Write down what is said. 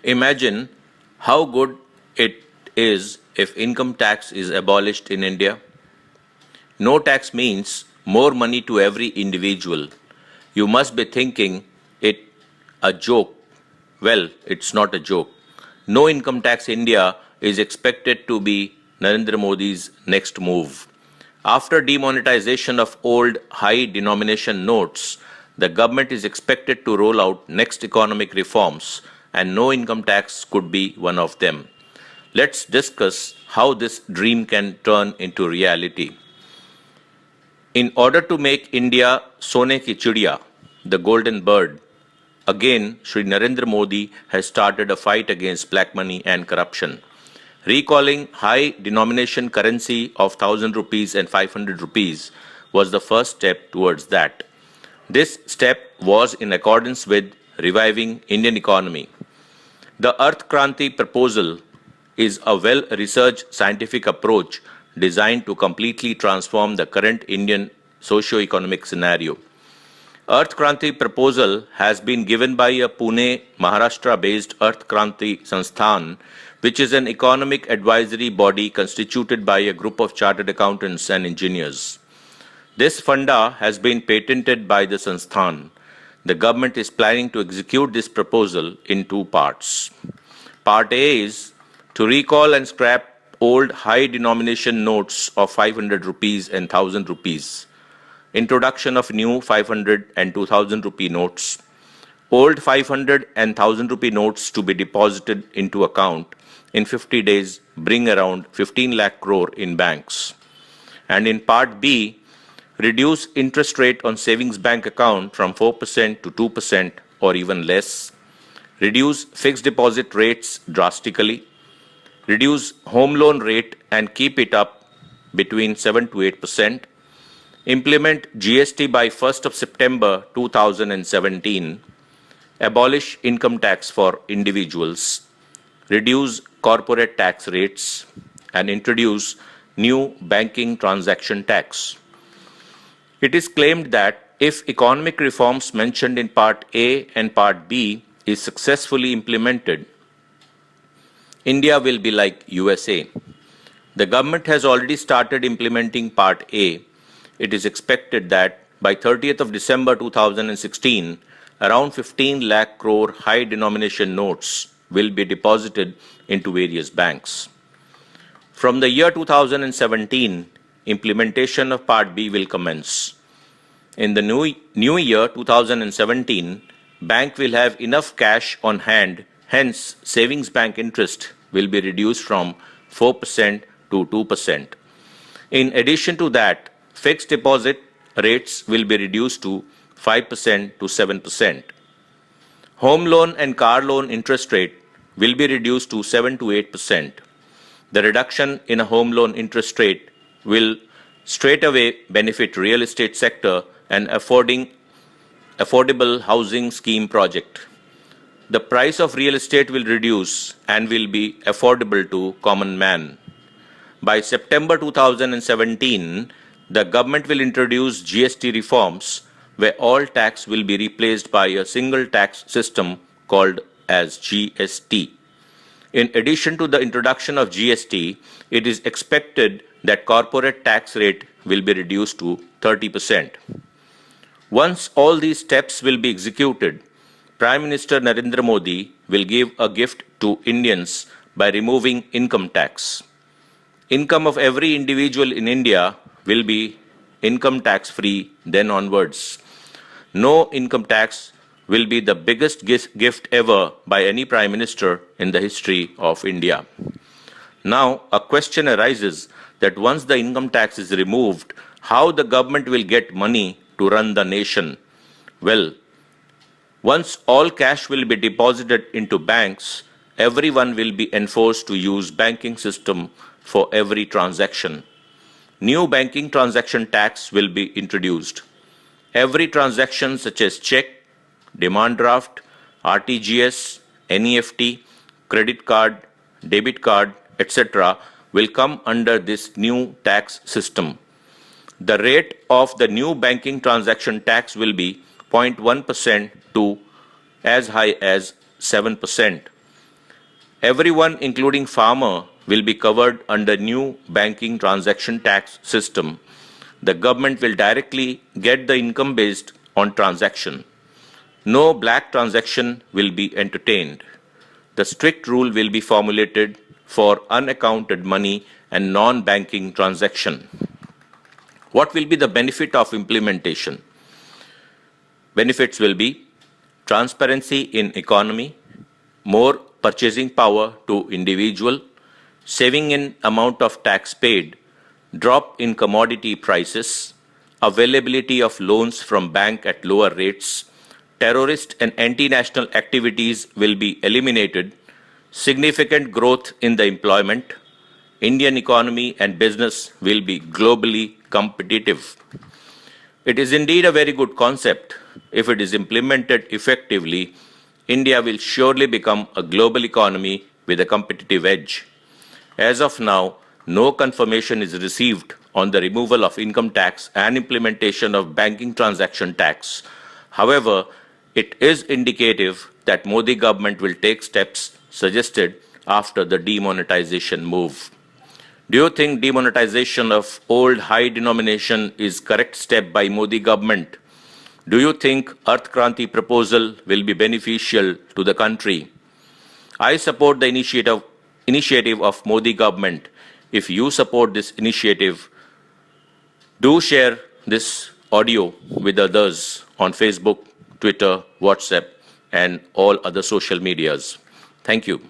Imagine how good it is if income tax is abolished in India. No tax means more money to every individual. You must be thinking it a joke. Well, it's not a joke. No income tax India is expected to be Narendra Modi's next move. After demonetization of old high denomination notes, the government is expected to roll out next economic reforms, and no income tax could be one of them. Let's discuss how this dream can turn into reality. In order to make India Sone ki Chidiya, the golden bird, again Shri Narendra Modi has started a fight against black money and corruption. Recalling high denomination currency of 1000 rupees and 500 rupees was the first step towards that. This step was in accordance with reviving Indian economy. The Arth Kranti proposal is a well-researched scientific approach designed to completely transform the current Indian socio-economic scenario. Arth Kranti proposal has been given by a Pune, Maharashtra-based Arth Kranti Sansthan, which is an economic advisory body constituted by a group of chartered accountants and engineers. This funda has been patented by the Sansthan. The government is planning to execute this proposal in two parts. Part A is to recall and scrap old high denomination notes of 500 rupees and 1000 rupees. Introduction of new 500 and 2000 rupee notes. Old 500 and 1000 rupee notes to be deposited into account in 50 days bring around 15 lakh crore in banks. And in part B, reduce interest rate on savings bank account from 4% to 2% or even less. Reduce fixed deposit rates drastically. Reduce home loan rate and keep it up between 7 to 8%. Implement GST by 1st of September 2017. Abolish income tax for individuals. Reduce corporate tax rates and introduce new banking transaction tax. It is claimed that if economic reforms mentioned in Part A and Part B is successfully implemented, India will be like USA. The government has already started implementing Part A. It is expected that by 30th of December 2016, around 15 lakh crore high denomination notes will be deposited into various banks. From the year 2017, implementation of Part B will commence. In the new year 2017, bank will have enough cash on hand, hence savings bank interest will be reduced from 4% to 2%. In addition to that, fixed deposit rates will be reduced to 5% to 7%. Home loan and car loan interest rate will be reduced to 7 to 8%. The reduction in a home loan interest rate will straight away benefit real estate sector and affordable housing scheme project. The price of real estate will reduce and will be affordable to common man. By September 2017, the government will introduce GST reforms where all tax will be replaced by a single tax system called as GST. In addition to the introduction of GST, it is expected that corporate tax rate will be reduced to 30%. Once all these steps will be executed, Prime Minister Narendra Modi will give a gift to Indians by removing income tax. Income of every individual in India will be income tax free then onwards. No income tax will be the biggest gift ever by any Prime Minister in the history of India. Now, a question arises that once the income tax is removed, how the government will get money to run the nation? Well, once all cash will be deposited into banks, everyone will be enforced to use banking system for every transaction. New banking transaction tax will be introduced. Every transaction such as check, demand draft, RTGS, NEFT, credit card, debit card, etc. will come under this new tax system. The rate of the new banking transaction tax will be 0.1% to as high as 7%. Everyone, including farmer, will be covered under new banking transaction tax system. The government will directly get the income based on transaction. No black transaction will be entertained. The strict rule will be formulated for unaccounted money and non-banking transaction. What will be the benefit of implementation? Benefits will be transparency in economy, more purchasing power to individual, saving in amount of tax paid, drop in commodity prices, availability of loans from bank at lower rates, terrorist and anti-national activities will be eliminated, significant growth in the employment, Indian economy and business will be globally competitive. It is indeed a very good concept. If it is implemented effectively, India will surely become a global economy with a competitive edge. As of now, no confirmation is received on the removal of income tax and implementation of banking transaction tax. However, it is indicative that Modi government will take steps suggested after the demonetization move. Do you think demonetization of old high denomination is correct step by Modi government? Do you think Arth Kranti proposal will be beneficial to the country? I support the initiative of Modi government. If you support this initiative, do share this audio with others on Facebook, Twitter, WhatsApp, and all other social medias. Thank you.